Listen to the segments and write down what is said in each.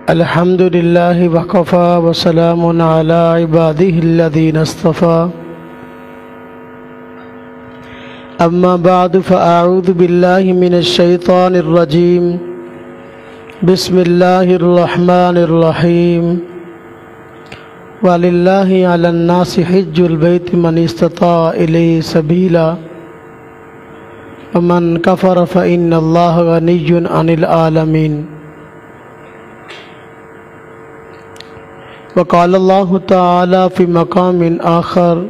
الحمد لله وكفى وسلام على عباده الذين اصطفى أما بعد فأعوذ بالله من الشيطان الرجيم بسم الله الرحمن الرحيم ولله على الناس حج البيت من استطاع إليه سبيلا ومن كفر فإن الله غني عن العالمين وقال الله تعالى في مقام آخر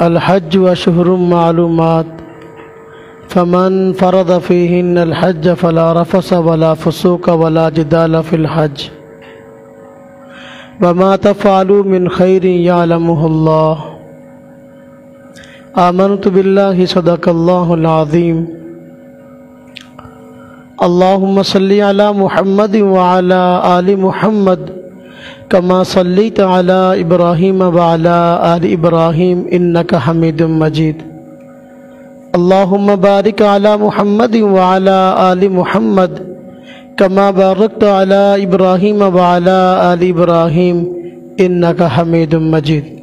الحج أشهر معلومات فمن فرض فيهن الحج فلا رفث ولا فسوق ولا جدال في الحج وما تفعلوا من خير يعلمه الله آمنت بالله صدق الله العظيم اللهم صل على محمد وعلى آل محمد كما صليت على إبراهيم وعلى آل إبراهيم إنك حميد مجيد اللهم بارك على محمد وعلى آل محمد كما باركت على إبراهيم وعلى آل إبراهيم إنك حميد مجيد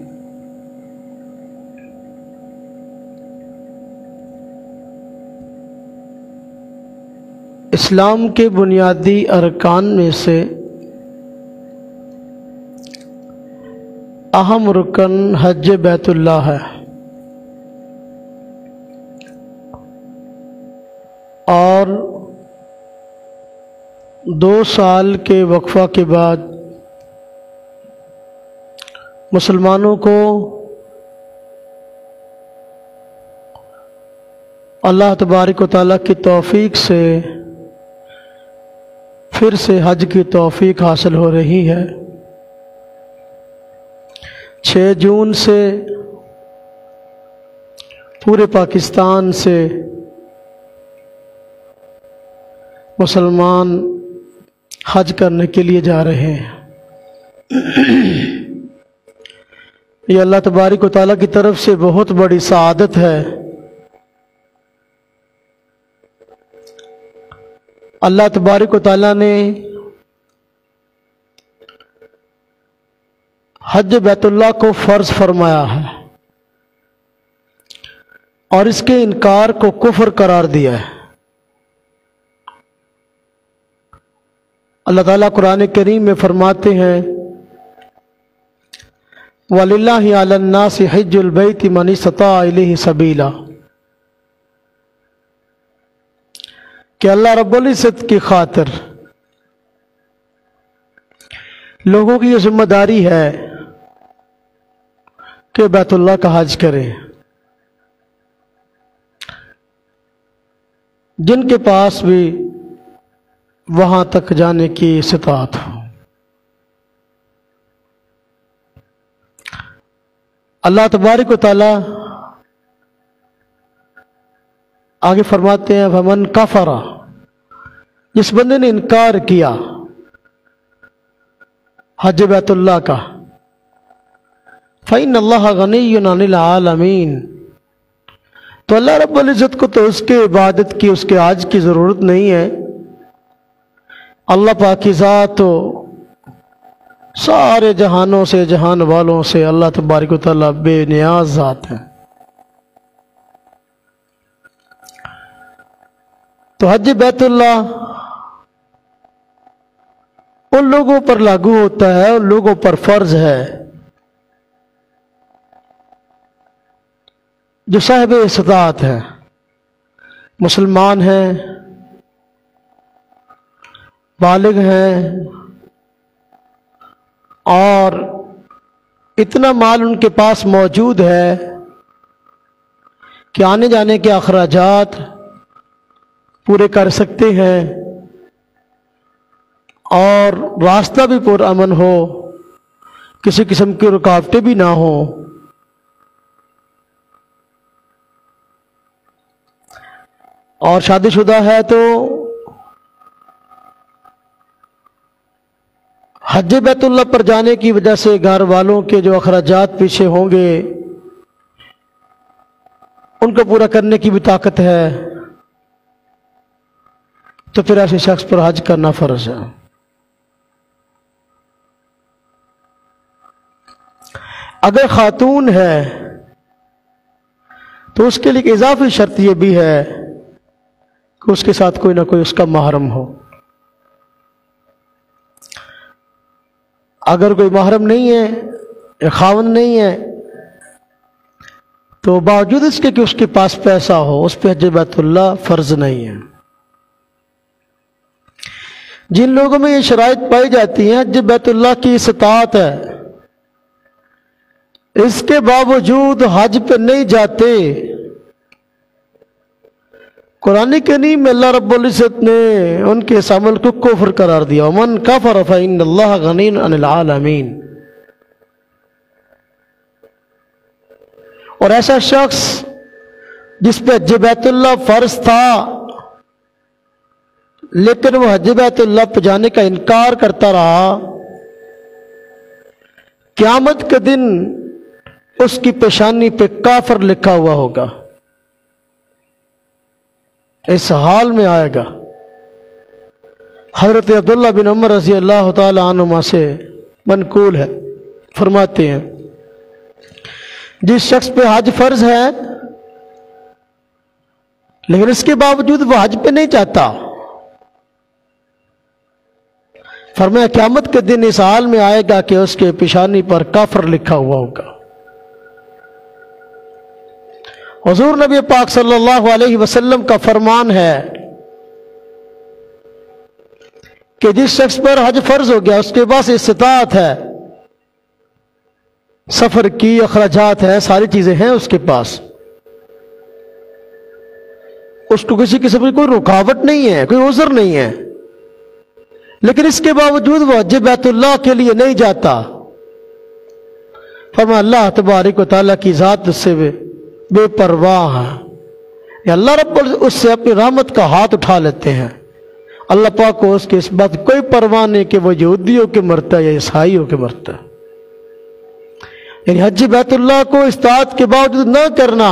اسلام کے بنیادی ارکان میں سے اہم رکن حج بیت اللہ ہے اور 2 سال کے وقفہ کے بعد مسلمانوں کو اللہ تبارک و تعالیٰ کی توفیق سے پھر سے حج کی توفیق حاصل ہو رہی ہے 6 جون سے پورے پاکستان سے مسلمان حج کرنے کے لیے جا رہے ہیں یہ اللہ تبارک و تعالیٰ کی طرف سے بہت بڑی سعادت ہے اللہ تبارک و تعالیٰ نے حج بیت اللہ کو فرض فرمایا ہے اور اس کے انکار کو کفر قرار دیا ہے اللہ تعالیٰ قرآن کریم میں فرماتے ہیں وَلِلَّهِ عَلَى النَّاسِ حِجُّ الْبَيْتِ مَنِ اسْتَطَاعَ إِلَيْهِ سَبِيلًا کہ اللہ رب العزت کی خاطر لوگوں کی یہ ذمہ داری ہے کہ بیت اللہ کا حج کریں جن کے پاس بھی وہاں تک جانے کی استطاعت ہو اللہ تبارک و تعالی آگے فرماتے ہیں وَمَنْ كَفَرَ جس بندے نے انکار کیا حج بیت اللہ کا فَإِنَّ اللَّهَ غَنِيٌّ عَنِ الْعَالَمِينَ تو اللہ رب العزت کو تو اس کے عبادت کی اس کے حج کی ضرورت نہیں ہے اللہ پاک کی ذات تو سارے جہانوں سے جہان والوں سے اللہ تبارک و تعالیٰ بے نیاز ذات ہے تو حج بیت اللہ ان لوگوں پر لاگو ہوتا ہے ان لوگوں پر فرض ہے جو صاحب استطاعت ہے مسلمان ہیں بالغ ہیں اور اتنا مال ان کے پاس موجود ہے کہ آنے جانے کے اخراجات پورے کر سکتے ہیں اور راستہ بھی پر امن ہو کسی قسم کی رکاوٹیں بھی نہ ہوں اور شادی شدہ ہے تو حج بیت اللہ پر جانے کی وجہ سے گھر والوں کے جو اخراجات پیچھے ہوں گے ان کو پورا کرنے کی بھی طاقت ہے تو پھر ایسے شخص پر حج کرنا فرض ہے۔ اگر خاتون ہے تو اس کے لیے ایک اضافی شرط یہ بھی ہے کہ اس کے ساتھ کوئی نہ کوئی اس کا محرم ہو۔ اگر کوئی محرم نہیں ہے یا خاوند نہیں ہے تو باوجود اس کے کہ اس کے پاس پیسہ ہو اس پہ حج بیت اللہ فرض نہیں ہے۔ جن لوگوں میں یہ شرائط پائی جاتی ہیں حج بیت اللہ کی استطاعت ہے، اس کے باوجود حج پہ نہیں جاتے، قرآن کریم میں اللہ رب العزت نے ان کے اس عمل کو کفر قرار دیا، وَمَنْ كَفَرَ فَإِنَّ اللَّهَ غَنِيٌّ عَنِ الْعَالَمِينَ۔ اور ایسا شخص جس پہ حج بیت اللہ فرض تھا لیکن وہ حج بیت اللہ پہ جانے کا انکار کرتا رہا، قیامت کے دن اس کی پیشانی پہ کافر لکھا ہوا ہوگا، اس حال میں آئے گا۔ حضرت عبداللہ بن عمر رضی اللہ تعالی عنہما سے منقول ہے، فرماتے ہیں جس شخص پہ حج فرض ہے لیکن اس کے باوجود وہ حج پہ نہیں جاتا، فرمایا قیامت کے دن اس حال میں آئے گا کہ اس کے پیشانی پر کافر لکھا ہوا ہوگا۔ حضور نبی پاک صلی اللہ علیہ وسلم کا فرمان ہے کہ جس شخص پر حج فرض ہو گیا اس کے پاس استطاعت ہے، سفر کی اخراجات ہیں، ساری چیزیں ہیں اس کے پاس، اس کو کسی قسم کی کوئی رکاوٹ نہیں ہے، کوئی عذر نہیں ہے، لیکن اس کے باوجود وہ حج بیت اللہ کے لیے نہیں جاتا، فرمایا اللہ تبارک و تعالیٰ کی ذات اس سے بے پرواہ ہے، یا اللہ رب اس سے اپنی رحمت کا ہاتھ اٹھا لیتے ہیں۔ اللہ پاک کو اس کی اس بات کوئی پرواہ نہیں کہ وہ یہودیوں کے مرتا ہے یا عیسائیوں کے مرتا ہے۔ یعنی حج بیت اللہ کو استطاعت کے باوجود نہ کرنا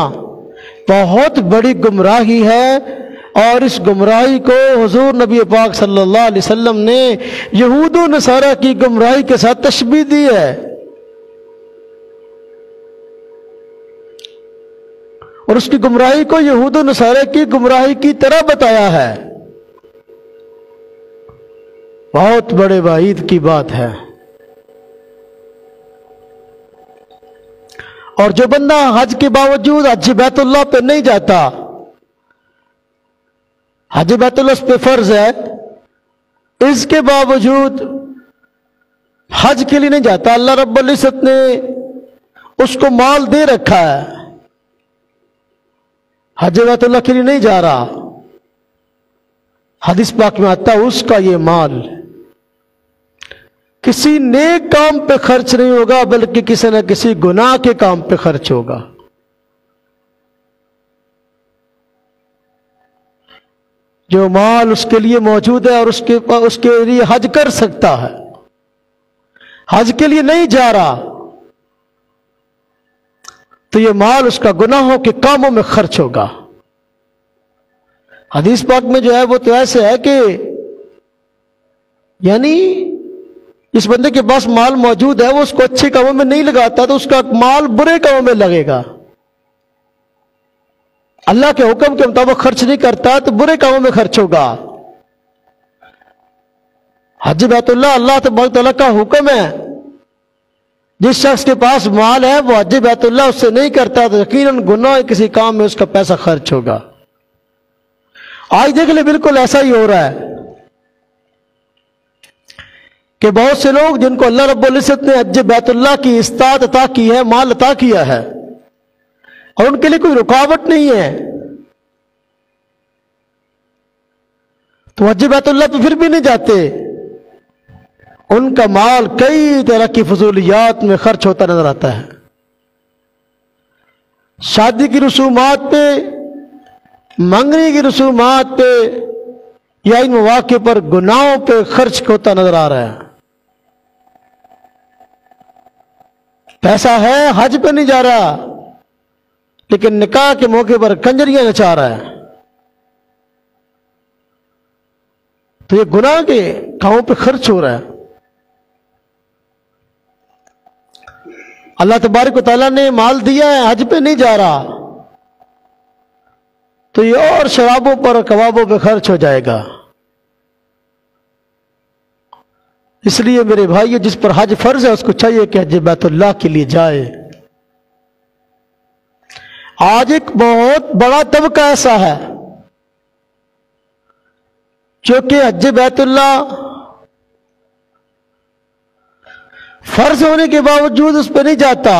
بہت بڑی گمراہی ہے، اور اس گمراہی کو حضور نبی پاک صلی اللہ علیہ وسلم نے یہود و نصارہ کی گمراہی کے ساتھ تشبیہ دی ہے، اور اس کی گمراہی کو یہود و نصارہ کی گمراہی کی طرح بتایا ہے۔ بہت بڑے وعید کی بات ہے۔ اور جو بندہ حج کے باوجود حج بیت اللہ پہ نہیں جاتا، حج بیت اللہ اس پہ فرض ہے، اس کے باوجود حج کے لیے نہیں جاتا، اللہ رب العزت نے اس کو مال دے رکھا ہے، حج بیت اللہ کے لیے نہیں جا رہا، حدیث پاک میں آتا ہے اس کا یہ مال کسی نیک کام پہ خرچ نہیں ہوگا بلکہ کسی نہ کسی گناہ کے کام پہ خرچ ہوگا۔ جو مال اس کے لیے موجود ہے اور اس کے لیے حج کر سکتا ہے، حج کے لیے نہیں جا رہا، تو یہ مال اس کا گناہوں کے کاموں میں خرچ ہوگا۔ حدیث پاک میں جو ہے وہ تو ایسے ہے کہ یعنی اس بندے کے پاس مال موجود ہے، وہ اس کو اچھے کاموں میں نہیں لگاتا تو اس کا مال برے کاموں میں لگے گا، اللہ کے حکم کے مطابق خرچ نہیں کرتا تو برے کاموں میں خرچ ہوگا۔ حج بیت اللہ اللہ تبارک تعالیٰ کا حکم ہے، جس شخص کے پاس مال ہے وہ حج بیت اللہ اس سے نہیں کرتا تو یقیناً گناہ کسی کام میں اس کا پیسہ خرچ ہوگا۔ آج دیکھ لیں بالکل ایسا ہی ہو رہا ہے کہ بہت سے لوگ جن کو اللہ رب العزت نے حج بیت اللہ کی استطاعت عطا کی ہے، مال عطا کیا ہے، اور ان کے لیے کوئی رکاوٹ نہیں ہے، تو حج بیت اللہ پہ پھر بھی نہیں جاتے، ان کا مال کئی طرح کی فضولیات میں خرچ ہوتا نظر آتا ہے، شادی کی رسومات پہ، منگنی کی رسومات پہ، یا ان مواقع پر گناہوں پہ خرچ ہوتا نظر آ رہا ہے۔ پیسہ ہے، حج پہ نہیں جا رہا، لیکن نکاح کے موقع پر کنجریاں نچا رہا ہے۔ تو یہ گناہ کے کاموں پہ خرچ ہو رہا ہے۔ اللہ تبارک و تعالیٰ نے مال دیا ہے، حج پہ نہیں جا رہا، تو یہ اور شرابوں پر کبابوں پہ خرچ ہو جائے گا۔ اس لیے میرے بھائیو، جس پر حج فرض ہے اس کو چاہیے کہ حج بیت اللہ کے لیے جائے۔ آج ایک بہت بڑا طبقہ ایسا ہے جو کہ حج بیت اللہ فرض ہونے کے باوجود اس پہ نہیں جاتا،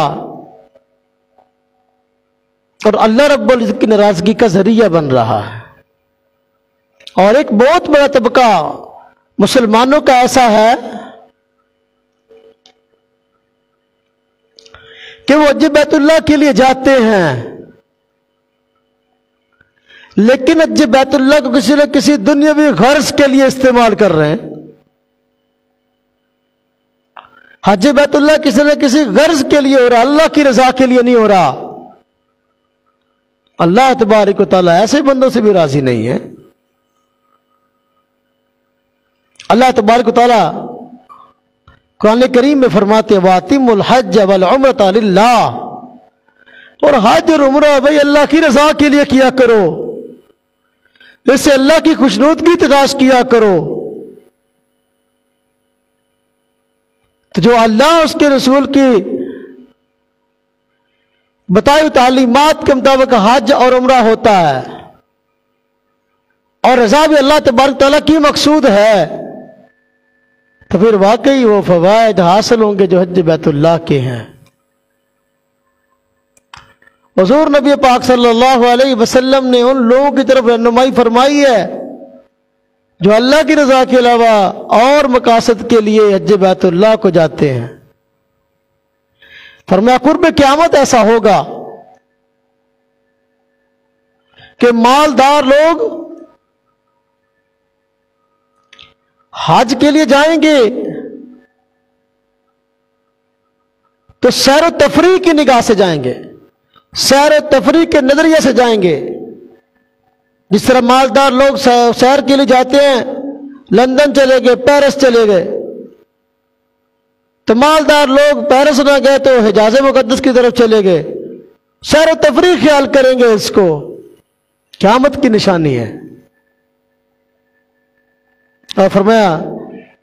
اور اللہ رب العزت کی ناراضگی کا ذریعہ بن رہا ہے۔ اور ایک بہت بڑا طبقہ مسلمانوں کا ایسا ہے کہ وہ حج بیت اللہ کے لیے جاتے ہیں، لیکن حج بیت اللہ کو کسی نہ کسی دنیاوی غرض کے لیے استعمال کر رہے ہیں۔ حج بیت اللہ کسی نہ کسی غرض کے لیے ہو رہا، اللہ کی رضا کے لیے نہیں ہو رہا۔ اللہ تبارک و تعالیٰ ایسے بندوں سے بھی راضی نہیں ہے۔ اللہ تبارک و تعالیٰ قرآن کریم میں فرماتے ہیں وَأَتِمُّوا الْحَجَّ وَالْعُمْرَةَ لِلَّهِ، اور حج اور عمرہ بھائی اللہ کی رضا کے لیے کیا کرو، اس سے اللہ کی خوشنودگی تلاش کیا کرو۔ تو جو اللہ اس کے رسول کی بتائی تعلیمات کے مطابق حج اور عمرہ ہوتا ہے، اور رضا بھی اللہ تبارک تعالیٰ کی مقصود ہے، تو پھر واقعی وہ فوائد حاصل ہوں گے جو حج بیت اللہ کے ہیں۔ حضور نبی پاک صلی اللہ علیہ وسلم نے ان لوگوں کی طرف رہنمائی فرمائی ہے جو اللہ کی رضا کے علاوہ اور مقاصد کے لیے حج بیت اللہ کو جاتے ہیں۔ فرمایا قرب قیامت ایسا ہوگا کہ مالدار لوگ حج کے لیے جائیں گے تو سیر و تفریح کی نگاہ سے جائیں گے، سیر و تفریح کے نظریے سے جائیں گے۔ جس طرح مالدار لوگ سیر کے لیے جاتے ہیں، لندن چلے گئے، پیرس چلے گئے، تو مالدار لوگ پیرس نہ گئے تو حجاز مقدس کی طرف چلے گئے، سیر و تفریح خیال کریں گے۔ اس کو قیامت کی نشانی ہے۔ اور فرمایا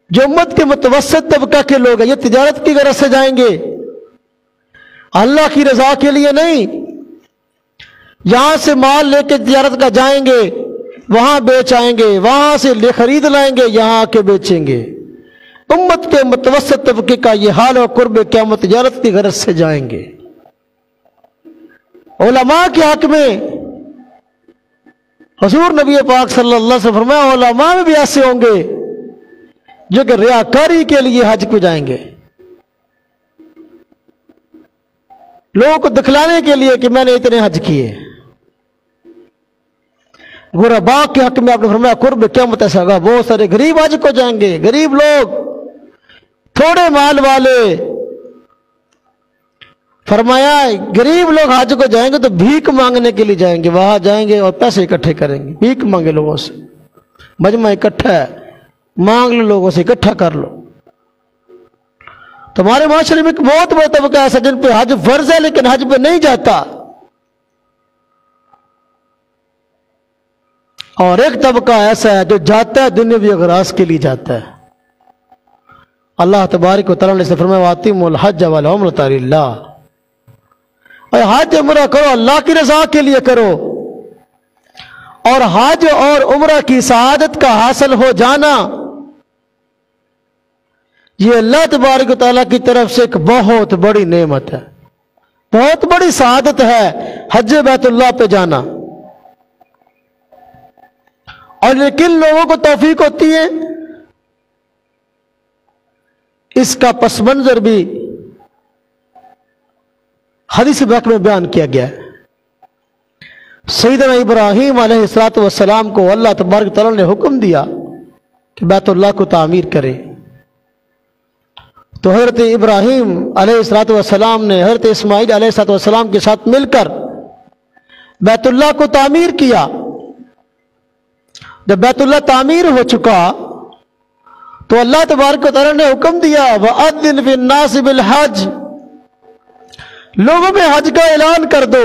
جو امت کے متوسط طبقہ کے لوگ ہیں یہ تجارت کی غرض سے جائیں گے، اللہ کی رضا کے لیے نہیں۔ یہاں سے مال لے کے تجارت کا جائیں گے، وہاں بیچ آئیں گے، وہاں سے لے خرید لائیں گے، یہاں آ کے بیچیں گے۔ امت کے متوسط طبقے کا یہ حال اور قرب قیامت تجارت کی غرض سے جائیں گے۔ علماء کے حق میں حضور نبی پاک صلی اللہ علیہ وسلم فرمایا علماء میں بھی ایسے ہوں گے جو کہ ریاکاری کے لیے حج کو جائیں گے، لوگوں کو دکھلانے کے لیے کہ میں نے اتنے حج کیے۔ غرباء کے حق میں آپ نے فرمایا قرب قیامت ایسا ہوگا، بہت سارے غریب حج کو جائیں گے، غریب لوگ، تھوڑے مال والے۔ فرمایا غریب لوگ حج کو جائیں گے تو بھیک مانگنے کے لیے جائیں گے، وہاں جائیں گے اور پیسے اکٹھے کریں گے، بھیک مانگے لوگوں سے، مجمع اکٹھا ہے، مانگ لو لوگوں سے، اکٹھا کر لو۔ تمہارے معاشرے میں ایک بہت بڑا طبقہ ایسا جن پہ حج فرض ہے لیکن حج پہ نہیں جاتا، اور ایک طبقہ ایسا ہے جو جاتا ہے دنیاوی اغراض کے لیے جاتا ہے۔ اللہ تبارک و تعالیٰ نے فرمایا وَأَتِمُّوا الْحَجَّ وَالْعُمْرَةَ لِلَّهِ، اور حج عمرہ کرو اللہ کی رضا کے لیے کرو، اور حج اور عمرہ کی سعادت کا حاصل ہو جانا یہ اللہ تبارک و تعالیٰ کی طرف سے ایک بہت بڑی نعمت ہے، بہت بڑی سعادت ہے حج بیت اللہ پہ جانا۔ اور لیکن لوگوں کو توفیق ہوتی ہے، اس کا پس منظر بھی حدیث پاک میں بیان کیا گیا ہے۔ سیدنا ابراہیم علیہ السلام کو اللہ تبارک تعالیٰ نے حکم دیا کہ بیت اللہ کو تعمیر کرے، تو حضرت ابراہیم علیہ السلام نے حضرت اسماعیل علیہ السلام کے ساتھ مل کر بیت اللہ کو تعمیر کیا۔ جب بیت اللہ تعمیر ہو چکا تو اللہ تبارک و تعالیٰ نے حکم دیا وَأَذِّنْ فِي النَّاسِ بِالْحَجِّ، لوگوں میں حج کا اعلان کر دو،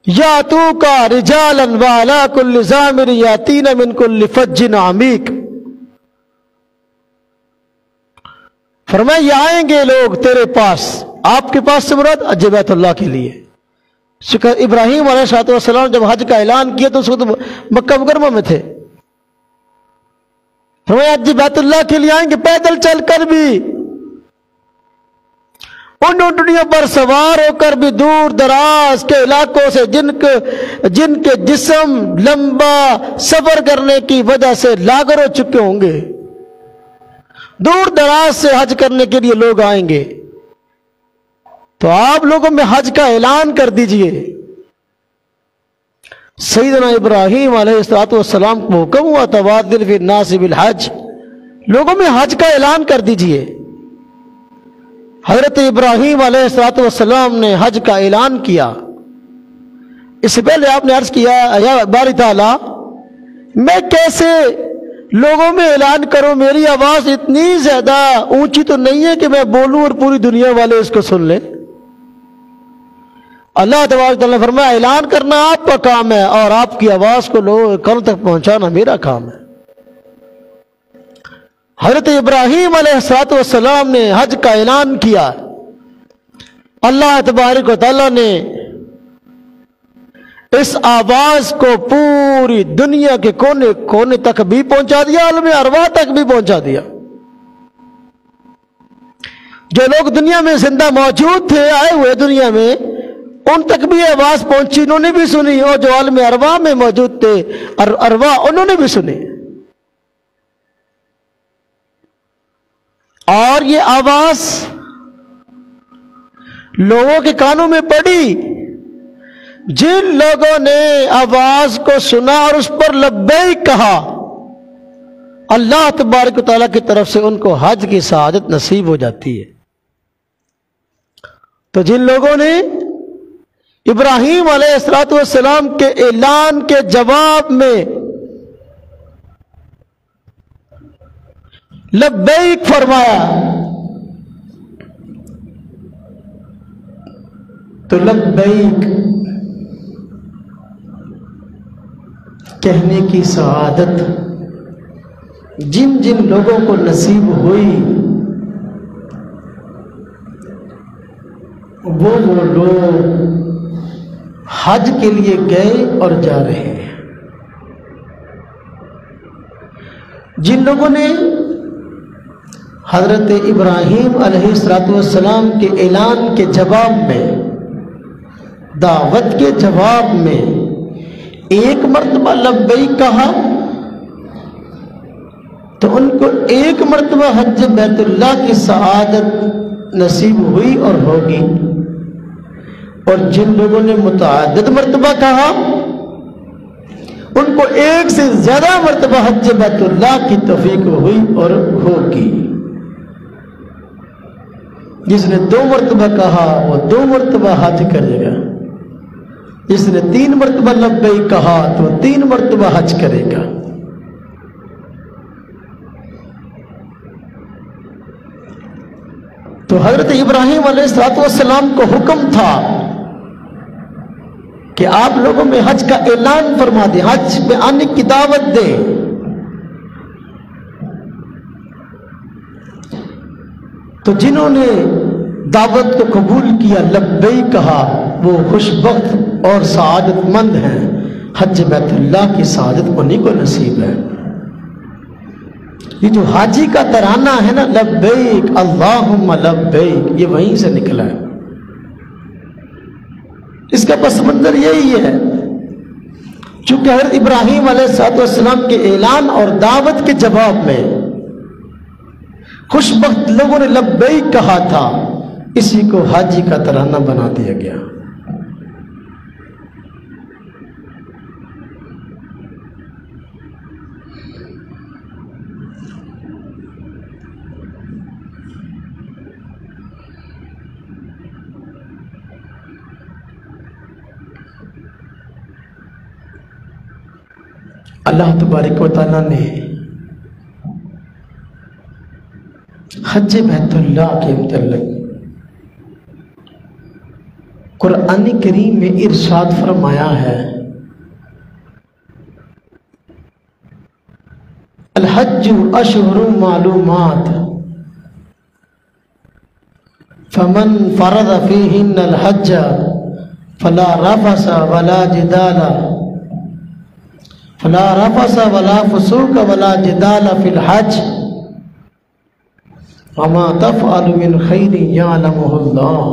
یاتوک رجالا وعلی کل ضامر یاتین من کل فج عمیق، فرمایا یہ آئیں گے لوگ تیرے پاس، آپ کے پاس سے مراد حج بیت اللہ کے لیے۔ ابراہیم علیہ السلام جب حج کا اعلان کیا تو اس وقت مکہ مکرمہ میں تھے، فرمایا حج بیت اللہ کے لیے آئیں گے پیدل چل کر بھی، ان اونٹنیوں پر سوار ہو کر بھی، دور دراز کے علاقوں سے جن کے جسم لمبا سفر کرنے کی وجہ سے لاغر ہو چکے ہوں گے، دور دراز سے حج کرنے کے لیے لوگ آئیں گے، تو آپ لوگوں میں حج کا اعلان کر دیجئے۔ سیدنا ابراہیم علیہ السلام کو حکم ہوا تھا وَأَذِّنْ فِي النَّاسِ بِالْحَجِّ، لوگوں میں حج کا اعلان کر دیجئے۔ حضرت ابراہیم علیہ السلام نے حج کا اعلان کیا۔ اس سے پہلے آپ نے عرض کیا یا باری تعالیٰ میں کیسے لوگوں میں اعلان کروں، میری آواز اتنی زیادہ اونچی تو نہیں ہے کہ میں بولوں اور پوری دنیا والے اس کو سن لیں۔ اللہ تبارک تعالیٰ نے فرمایا اعلان کرنا آپ کا کام ہے اور آپ کی آواز کو لوگوں کے کانوں تک پہنچانا میرا کام ہے۔ حضرت ابراہیم علیہ السلام نے حج کا اعلان کیا، اللہ تبارک و تعالیٰ نے اس آواز کو پوری دنیا کے کونے کونے تک بھی پہنچا دیا، عالم ارواح تک بھی پہنچا دیا۔ جو لوگ دنیا میں زندہ موجود تھے، آئے ہوئے دنیا میں، ان تک بھی آواز پہنچی، انہوں نے بھی سنی، اور جو عالم ارواح میں موجود تھے ارواح انہوں نے بھی سنی، اور یہ آواز لوگوں کے کانوں میں پڑی۔ جن لوگوں نے آواز کو سنا اور اس پر لبیک کہا، اللہ تبارک و تعالیٰ کی طرف سے ان کو حج کی سعادت نصیب ہو جاتی ہے۔ تو جن لوگوں نے ابراہیم علیہ السلام کے اعلان کے جواب میں لبیک فرمایا، تو لبیک کہنے کی سعادت جن جن لوگوں کو نصیب ہوئی وہ لوگ حج کے لیے گئے اور جا رہے ہیں۔ جن لوگوں نے حضرت ابراہیم علیہ السلام کے اعلان کے جواب میں، دعوت کے جواب میں ایک مرتبہ لبیک کہا، تو ان کو ایک مرتبہ حج بیت اللہ کی سعادت نصیب ہوئی اور ہوگی، اور جن لوگوں نے متعدد مرتبہ کہا ان کو ایک سے زیادہ مرتبہ حج بیت اللہ کی توفیق ہوئی اور ہوگی۔ جس نے 2 مرتبہ کہا وہ 2 مرتبہ حج کرے گا، جس نے 3 مرتبہ لبیک کہا تو 3 مرتبہ حج کرے گا۔ تو حضرت ابراہیم علیہ السلام کو حکم تھا کہ آپ لوگوں میں حج کا اعلان فرما دیں، حج میں آنے کی دعوت دیں۔ تو جنہوں نے دعوت کو قبول کیا، لبیک کہا، وہ خوش بخت اور سعادت مند ہیں، حج بیت اللہ کی سعادت انہیں کو نصیب ہے۔ یہ جو حاجی کا ترانہ ہے نا، لبیک اللہم لبیک، یہ وہیں سے نکلا ہے۔ اس کا پس منظر یہی ہے، چونکہ حضرت ابراہیم علیہ السلام کے اعلان اور دعوت کے جواب میں خوش بخت لوگوں نے لبیک کہا تھا، اسی کو حاجی کا ترانہ بنا دیا گیا۔ اللہ تبارک و تعالیٰ نے حج بیت اللہ کے متعلق قرآن کریم میں ارشاد فرمایا ہے، الحج اشہر معلومات فمن فرض فیہن الحج فلا رفث ولا فسوق ولا جدال فی الحج وما تفعل من خیر یعلمہ اللہ۔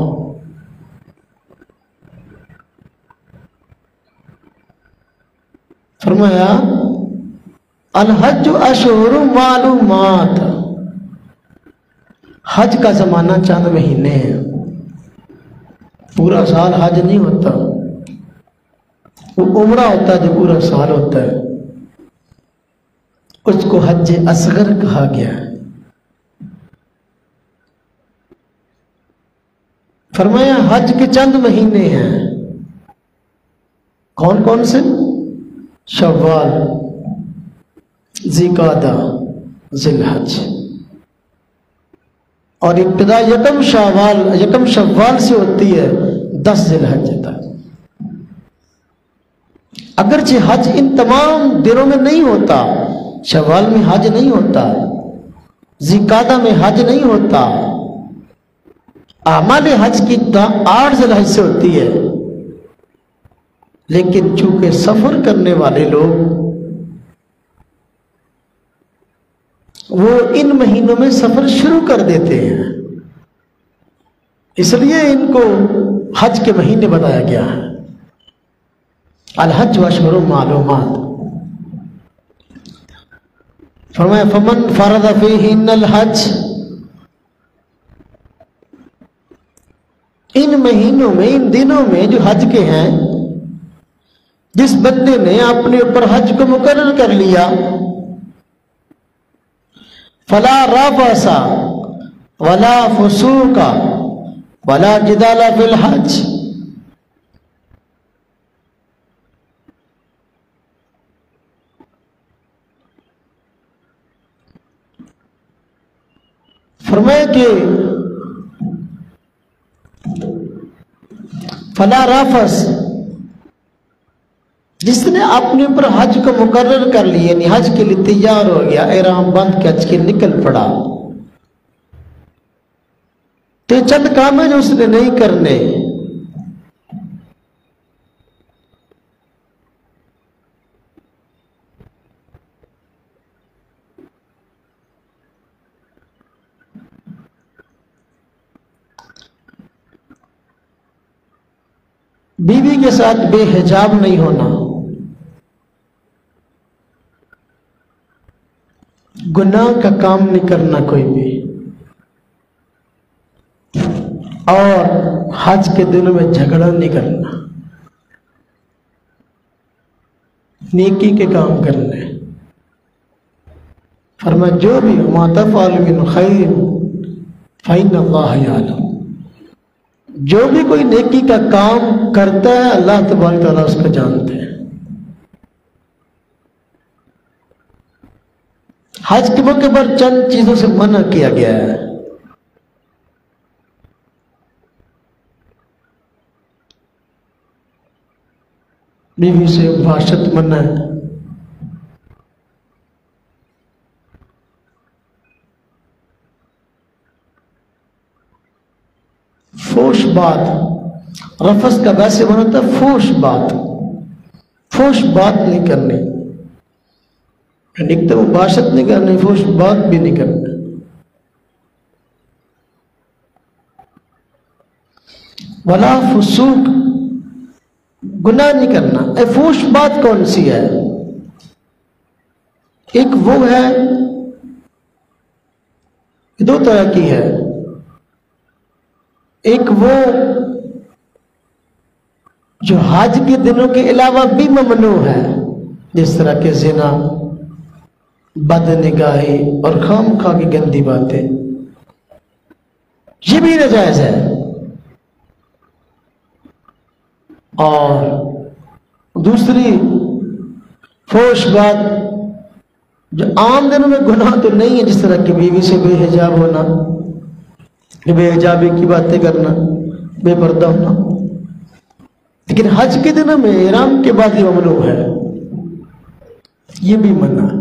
فرمایا الحج اشہر معلومات، حج کا زمانہ چند مہینے ہیں، پورا سال حج نہیں ہوتا، وہ عمرہ ہوتا ہے جو پورا سال ہوتا ہے، اس کو حج اصغر کہا گیا ہے۔ فرمایا حج کے چند مہینے ہیں، کون کون سے؟ شوال، ذوالقعدہ، ذی الحج، اور ابتدا یکم شوال سے ہوتی ہے 10 ذی الحج تک۔ اگرچہ حج ان تمام دنوں میں نہیں ہوتا، شوال میں حج نہیں ہوتا، ذوالقعدہ میں حج نہیں ہوتا، اعمال حج کی 8 ذی الحج سے ہوتی ہے، لیکن چونکہ سفر کرنے والے لوگ وہ ان مہینوں میں سفر شروع کر دیتے ہیں، اس لیے ان کو حج کے مہینے بتایا گیا ہے۔ الحج اشہر معلومات، فرمایا فمن فرض فیہن الحج، ان مہینوں میں، ان دنوں میں جو حج کے ہیں، جس بندے نے اپنے اوپر حج کو مقرر کر لیا، فلا رفث ولا فسوق ولا جدال فی الحج، فرمایا کہ فلا رفث، جس نے اپنے اوپر حج کو مقرر کر لیے، یعنی حج کے لیے تیار ہو گیا، احرام بند کے حج کے نکل پڑا، تو یہ چند کام ہیں جو اس نے نہیں کرنے۔ بیوی کے ساتھ بے حجاب نہیں ہونا، گناہ کا کام نہیں کرنا کوئی بھی، اور حج کے دنوں میں جھگڑا نہیں کرنا، نیکی کے کام کرنے۔ فرمایا جو بھی ما تفعل من خیر فإن اللہ یعلم، جو بھی کوئی نیکی کا کام کرتا ہے اللہ تبارک تعالیٰ اس کو جانتے ہیں۔ حج کے موقع پر چند چیزوں سے منع کیا گیا ہے۔ بیوی سے مباشرت منع ہے، فوش بات، رفث کا ویسے معنی ہوتا ہے فوش بات نہیں کرنی، ایک تو مباشرت نہیں کرنی، فوش بات بھی نہیں کرنی۔ ولا فسوق، گناہ نہیں کرنا۔ فوش بات کون سی ہے؟ ایک وہ ہے، دو طرح کی ہے، ایک وہ جو حج کے دنوں کے علاوہ بھی ممنوع ہے، جس طرح کہ زنا، بد نگاہی اور خام خواہ کی گندی باتیں، یہ بھی ناجائز ہے۔ اور دوسری فوش بات جو عام دنوں میں گناہ تو نہیں ہے، جس طرح کہ بیوی سے بے حجاب ہونا، بے حجابی کی باتیں کرنا، بے پردہ ہونا، لیکن حج کے دنوں میں احرام کے بعد یہ ممنوع ہے، یہ بھی منع ہے۔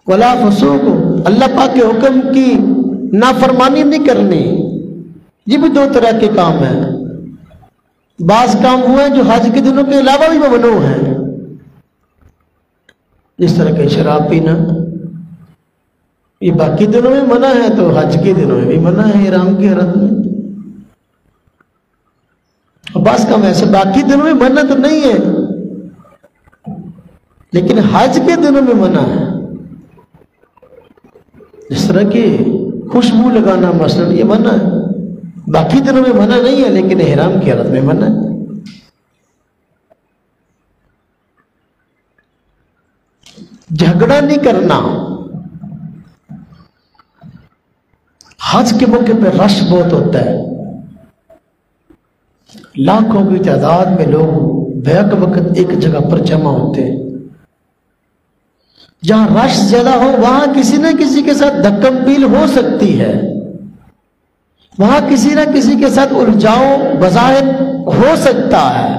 ولا فسوق، اللہ پاک کے حکم کی نافرمانی نہیں کرنی، یہ بھی دو طرح کے کام ہیں۔ بعض کام ہوئے جو حج کے دنوں کے علاوہ بھی ممنوع ہیں، جس طرح کہ شراب پینا، یہ باقی دنوں میں منع ہے تو حج کے دنوں میں بھی منع ہے احرام کی حالت میں۔ اور بعض کام ایسے باقی دنوں میں منع تو نہیں ہے لیکن حج کے دنوں میں منع ہے، جس طرح کہ خوشبو لگانا مثلا یہ منع ہے، باقی دنوں میں منع نہیں ہے لیکن احرام کی حالت میں منع ہے۔ جھگڑا نہیں کرنا، حج کے موقع پہ رش بہت ہوتا ہے، لاکھوں کی تعداد میں لوگ بیک وقت ایک جگہ پر جمع ہوتے ہیں۔ جہاں رش زیادہ ہو وہاں کسی نہ کسی کے ساتھ دھکم پیل ہو سکتی ہے، وہاں کسی نہ کسی کے ساتھ الجھاؤ بظاہر ہو سکتا ہے۔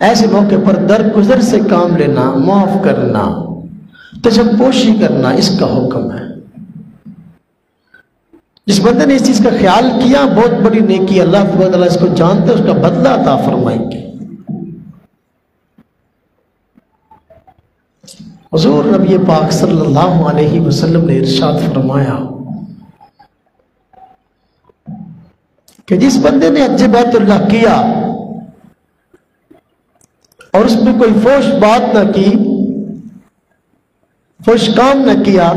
ایسے موقع پر درگزر سے کام لینا، معاف کرنا، تجپوشی کرنا اس کا حکم ہے۔ جس بندے نے اس چیز کا خیال کیا بہت بڑی نیکی، اللہ تبارک تعالیٰ اس کو جانتے، اس کا بدلہ عطا فرمائیں گے۔ حضور نبی پاک صلی اللہ علیہ وسلم نے ارشاد فرمایا کہ جس بندے نے حج بیت اللہ کیا اور اس میں کوئی فحش بات نہ کی، فحش کام نہ کیا،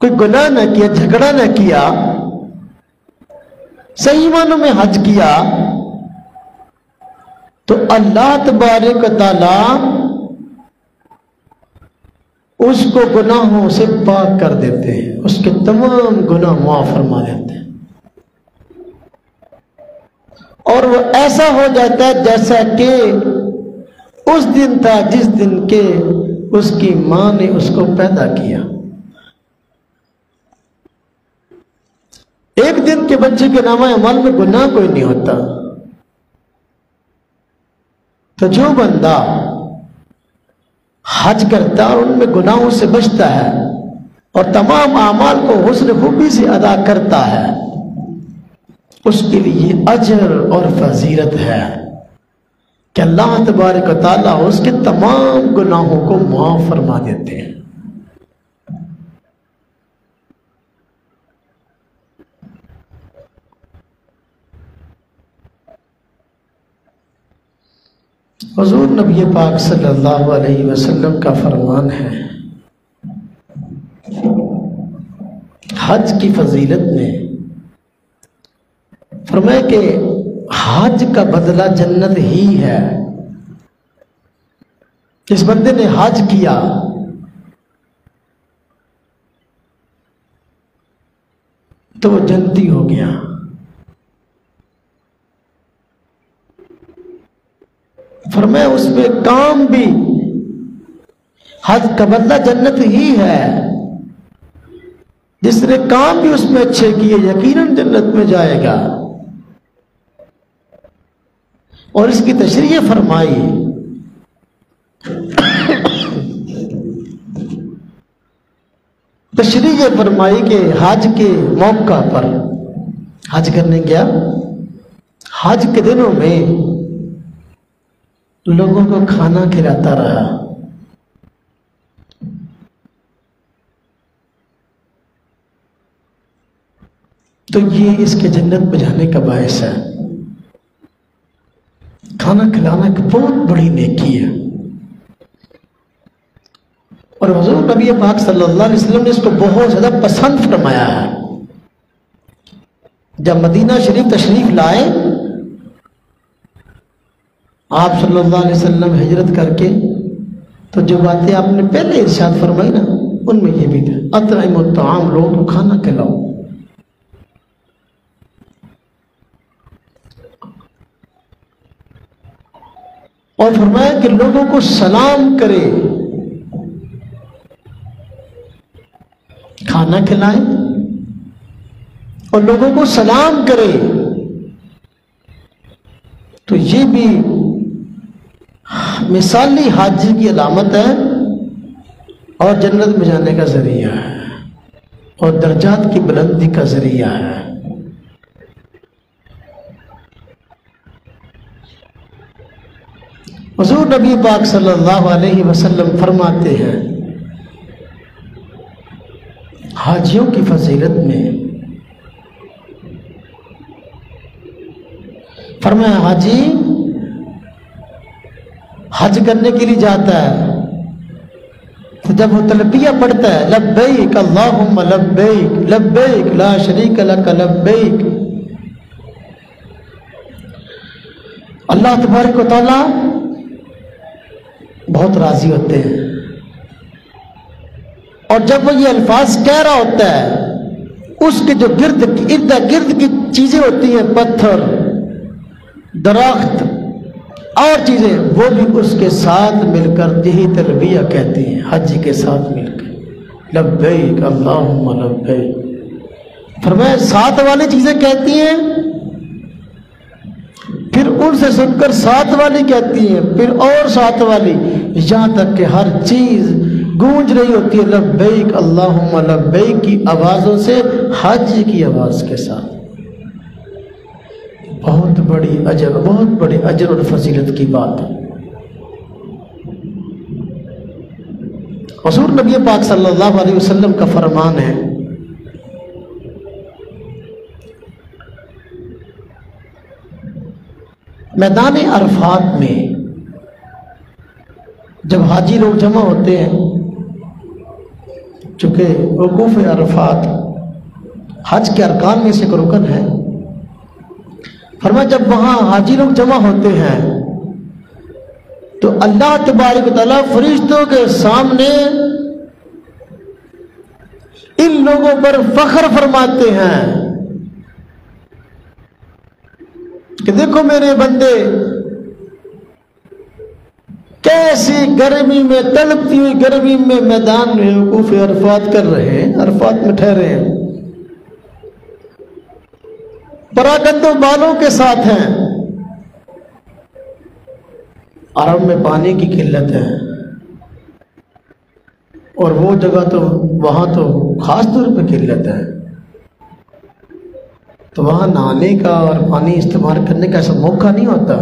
کوئی گناہ نہ کیا، جھگڑا نہ کیا، صحیح معنوں میں حج کیا، تو اللہ تبارک و تعالی اس کو گناہوں سے پاک کر دیتے ہیں، اس کے تمام گناہ معاف فرما دیتے ہیں، اور وہ ایسا ہو جاتا ہے جیسا کہ اس دن تھا جس دن کے اس کی ماں نے اس کو پیدا کیا۔ ایک دن کے بچے کے نامہ اعمال میں گناہ کوئی نہیں ہوتا، تو جو بندہ حج کرتا اور ان میں گناہوں سے بچتا ہے اور تمام اعمال کو حسن خوبی سے ادا کرتا ہے، اس کے لیے اجر اور فضیلت ہے کہ اللہ تبارک و تعالیٰ اس کے تمام گناہوں کو معاف فرما دیتے ہیں۔ حضور نبی پاک صلی اللہ علیہ وسلم کا فرمان ہے، حج کی فضیلت میں فرمایا کہ حج کا بدلہ جنت ہی ہے۔ جس بندے نے حج کیا تو وہ جنتی ہو گیا، فرمایا اس میں کام بھی، حج کا بدلہ جنت ہی ہے، جس نے کام بھی اس میں اچھے کیے یقیناً جنت میں جائے گا۔ اور اس کی تشریح فرمائی کہ حج کے موقع پر حج کرنے گیا، حج کے دنوں میں لوگوں کو کھانا کھلاتا رہا، تو یہ اس کے جنت میں جانے کا باعث ہے۔ کھانا کھلانا ایک بہت بڑی نیکی ہے، اور حضور نبی پاک صلی اللہ علیہ وسلم نے اس کو بہت زیادہ پسند فرمایا ہے۔ جب مدینہ شریف تشریف لائے آپ صلی اللہ علیہ وسلم ہجرت کر کے، تو جو باتیں آپ نے پہلے ارشاد فرمائی نا، ان میں یہ بھی تھا، اطعم الطعام، لوگوں کو کھانا کھلاؤ۔ اور فرمایا کہ لوگوں کو سلام کرے، کھانا کھلائیں اور لوگوں کو سلام کرے، تو یہ بھی مثالی حاجی کی علامت ہے اور جنت میں جانے کا ذریعہ ہے اور درجات کی بلندی کا ذریعہ ہے۔ حضور نبی پاک صلی اللہ علیہ وسلم فرماتے ہیں حاجیوں کی فضیلت میں، فرمایا حاجی حج کرنے کے لیے جاتا ہے تو جب وہ تلبیہ پڑھتا ہے لبیک اللہم لبیک لبیک لا شریک لک لبیک، اللہ تبارک و تعالی بہت راضی ہوتے ہیں، اور جب وہ یہ الفاظ کہہ رہا ہوتا ہے اس کے جو ارد گرد کی چیزیں ہوتی ہیں، پتھر، درخت اور چیزیں، وہ بھی اس کے ساتھ مل کر یہی تلبیہ کہتی ہیں، حج کے ساتھ مل کر لبیک اللہم لبیک۔ فرمایا ساتھ والی چیزیں کہتی ہیں، پھر ان سے سن کر ساتھ والی کہتی ہیں، پھر اور ساتھ والی، یہاں تک کہ ہر چیز گونج رہی ہوتی ہے لبیک اللہم لبیک کی آوازوں سے، حج کی آواز کے ساتھ۔ بہت بڑی اجر اور فضیلت کی بات ہے۔ حضور نبی پاک صلی اللہ علیہ وسلم کا فرمان ہے میدان عرفات میں جب حاجی لوگ جمع ہوتے ہیں، چونکہ وقوف عرفات حج کے ارکان میں سے ایک رکن ہے، فرمایا جب وہاں حاجی لوگ جمع ہوتے ہیں تو اللہ تبارک و تعالیٰ فرشتوں کے سامنے ان لوگوں پر فخر فرماتے ہیں کہ دیکھو میرے بندے کیسی گرمی میں، تڑپتی ہوئی گرمی میں میدان میں وقوف عرفات کر رہے ہیں، عرفات میں ٹھہرے ہیں، پراگندوں بالوں کے ساتھ ہیں، عرب میں پانی کی قلت ہے اور وہ جگہ تو وہاں تو خاص طور پہ قلت ہے، تو وہاں نہانے کا اور پانی استعمال کرنے کا ایسا موقع نہیں ہوتا،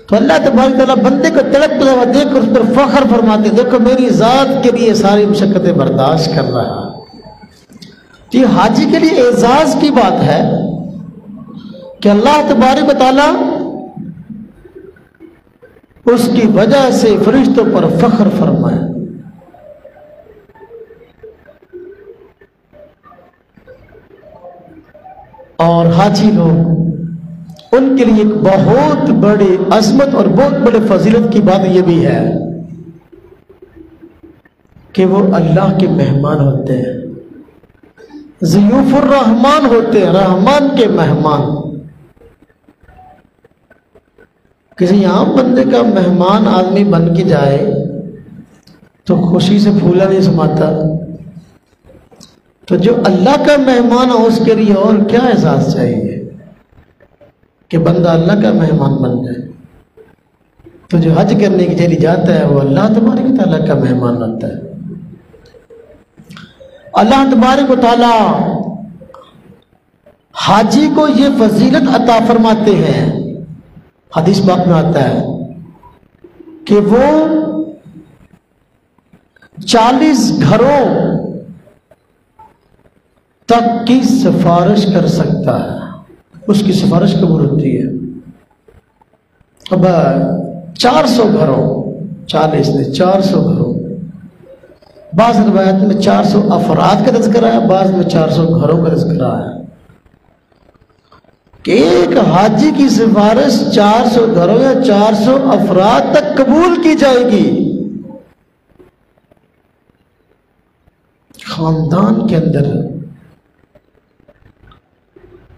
تو اللہ تبارک تعالیٰ بندے کو تڑپتا ہوا دیکھ کر اس پر فخر فرماتے، دیکھو میری ذات کے لیے ساری مشقتیں برداشت کر رہا۔ یہ حاجی کے لیے اعزاز کی بات ہے کہ اللہ تبارک و تعالیٰ اس کی وجہ سے فرشتوں پر فخر فرمائے۔ اور حاجی لوگ، ان کے لیے ایک بہت بڑی عظمت اور بہت بڑے فضیلت کی بات یہ بھی ہے کہ وہ اللہ کے مہمان ہوتے ہیں، ضیوف الرحمان ہوتے ہیں، رحمان کے مہمان۔ کسی عام بندے کا مہمان آدمی بن کے جائے تو خوشی سے پھولا نہیں سماتا، تو جو اللہ کا مہمان ہو اس کے لیے اور کیا احساس چاہیے کہ بندہ اللہ کا مہمان بن جائے۔ تو جو حج کرنے کے لیے جاتا ہے وہ اللہ تبارک و تعالیٰ کا مہمان ہوتا ہے۔ اللہ تبارک و تعالیٰ حاجی کو یہ فضیلت عطا فرماتے ہیں، حدیث پاک میں آتا ہے کہ وہ 40 گھروں تک کی سفارش کر سکتا ہے، اس کی سفارش قبول ہوتی ہے۔ اب 400 گھروں، 40 نہیں 400 گھروں، بعض روایت میں 400 افراد کا تذکرہ ہے، بعض میں 400 گھروں کا تذکرہ ہے کہ ایک حاجی کی سفارش 400 گھروں یا 400 افراد تک قبول کی جائے گی۔ خاندان کے اندر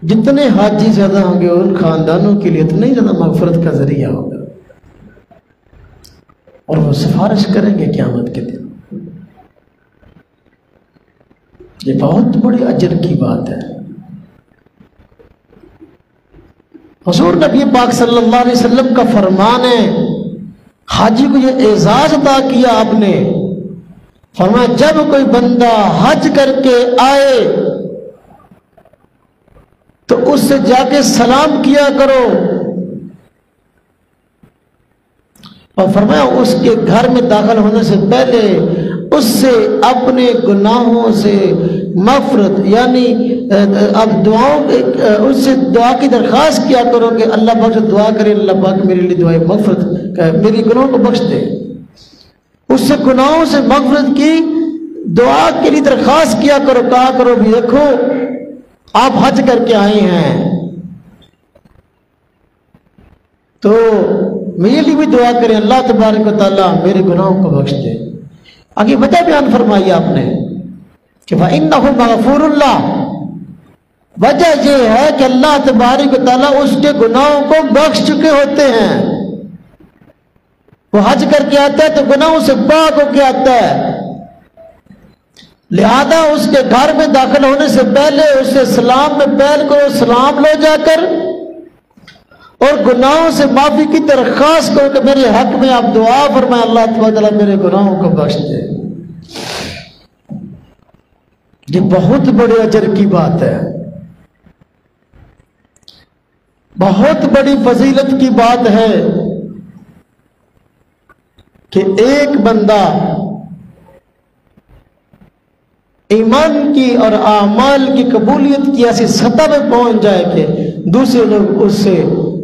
جتنے حاجی زیادہ ہوں گے ان خاندانوں کے لیے اتنا ہی زیادہ مغفرت کا ذریعہ ہوگا۔ اور وہ سفارش کریں گے قیامت کے دن۔ یہ بہت بڑی اجر کی بات ہے۔ حضور نبی پاک صلی اللہ علیہ وسلم کا فرمان ہے، حاجی کو یہ اعزاز عطا کیا آپ نے، فرمایا جب کوئی بندہ حج کر کے آئے تو اس سے جا کے سلام کیا کرو، اور فرمایا اس کے گھر میں داخل ہونے سے پہلے اس سے اپنے گناہوں سے مغفرت، یعنی اب دعاؤں اس سے دعا کی درخواست کیا کرو کہ اللہ پاک سے دعا کرے اللہ پاک میرے لیے دعائے مغفرت، میری گناہوں کو بخش دے۔ اس سے گناہوں سے مغفرت کی دعا کے لیے درخواست کیا کرو، کہا کرو بھی دیکھو آپ حج کر کے آئے ہیں تو میرے لیے بھی دعا کریں اللہ تبارک و تعالیٰ میرے گناہوں کو بخش دے۔ آگے وجہ بیان فرمائی آپ نے کہ فَإِنَّهُ مَغْفُورُ اللَّهُ، وجہ یہ ہے کہ اللہ تبارک و تعالیٰ اس کے گناہوں کو بخش چکے ہوتے ہیں۔ وہ حج کر کے آتا ہے تو گناہوں سے پاک ہو کے آتا ہے، لہذا اس کے گھر میں داخل ہونے سے پہلے اسے سلام میں پہل کرو، سلام لو جا کر، اور گناہوں سے معافی کی درخواست کرو کہ میرے حق میں آپ دعا فرمائیں اللہ تبارک تعالیٰ میرے گناہوں کو بخش دے۔ یہ بہت بڑے اجر کی بات ہے، بہت بڑی فضیلت کی بات ہے کہ ایک بندہ ایمان کی اور اعمال کی قبولیت کی ایسی سطح پہ پہنچ جائے کہ دوسرے لوگ اس سے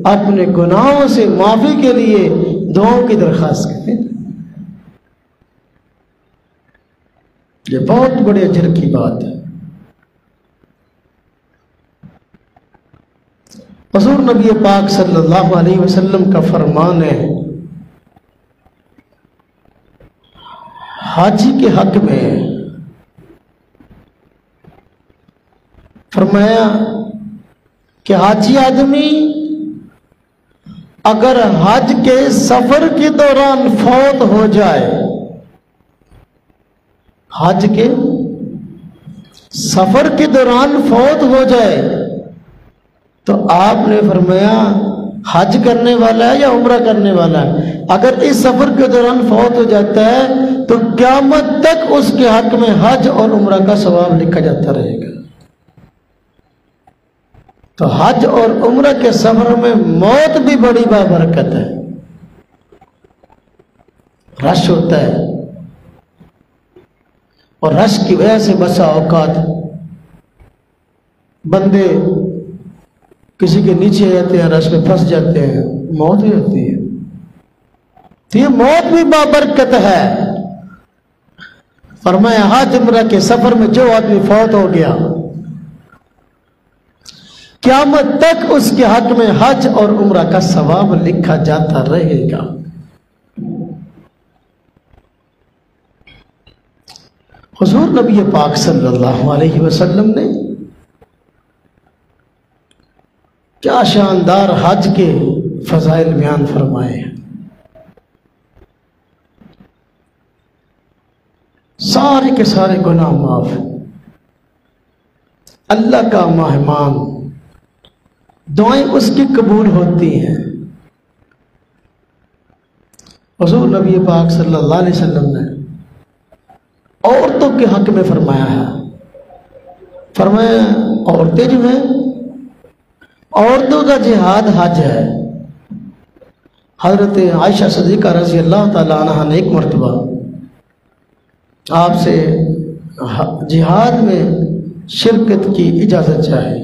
اپنے گناہوں سے معافی کے لیے دعاؤں کی درخواست کریں۔ یہ بہت بڑے اجر کی بات ہے۔ حضور نبی پاک صلی اللہ علیہ وسلم کا فرمان ہے حاجی کے حق میں، فرمایا کہ حاجی آدمی اگر حج کے سفر کے دوران فوت ہو جائے، حج کے سفر کے دوران فوت ہو جائے تو آپ نے فرمایا حج کرنے والا ہے یا عمرہ کرنے والا ہے، اگر اس سفر کے دوران فوت ہو جاتا ہے تو قیامت تک اس کے حق میں حج اور عمرہ کا ثواب لکھا جاتا رہے گا۔ تو حج اور عمرہ کے سفر میں موت بھی بڑی بابرکت ہے، رش ہوتا ہے، اور رش کی وجہ سے بسا اوقات بندے کسی کے نیچے جاتے ہیں، رش میں پھنس جاتے ہیں، موت ہو جاتی ہے۔ تو یہ موت بھی بابرکت ہے۔ فرمایا حج عمرہ کے سفر میں جو آدمی فوت ہو گیا قیامت تک اس کے حق میں حج اور عمرہ کا ثواب لکھا جاتا رہے گا۔ حضور نبی پاک صلی اللہ علیہ وسلم نے کیا شاندار حج کے فضائل بیان فرمائے ہیں۔ سارے کے سارے گناہ معاف، اللہ کا مہمان، دعائیں اس کی قبول ہوتی ہیں۔ حضور نبی پاک صلی اللہ علیہ وسلم نے عورتوں کے حق میں فرمایا ہے، فرمایا عورتیں جو ہیں، عورتوں کا جہاد حج ہے۔ حضرت عائشہ صدیقہ رضی اللہ تعالی عنہ نے ایک مرتبہ آپ سے جہاد میں شرکت کی اجازت چاہی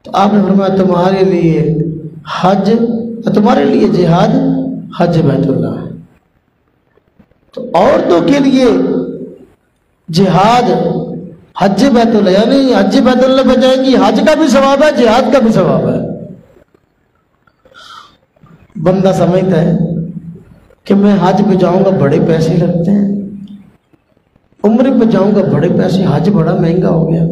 تو آپ نے فرمایا تمہارے لیے حج، تمہارے لیے جہاد حج بیت اللہ ہے۔ تو عورتوں کے لیے جہاد حج بیت اللہ، یعنی حج بیت اللہ بجائے کہ حج کا بھی ثواب ہے، جہاد کا بھی ثواب ہے۔ بندہ سمجھتا ہے کہ میں حج پہ جاؤں گا بڑے پیسے لگتے ہیں، عمرے پہ جاؤں گا بڑے پیسے، حج بڑا مہنگا ہو گیا۔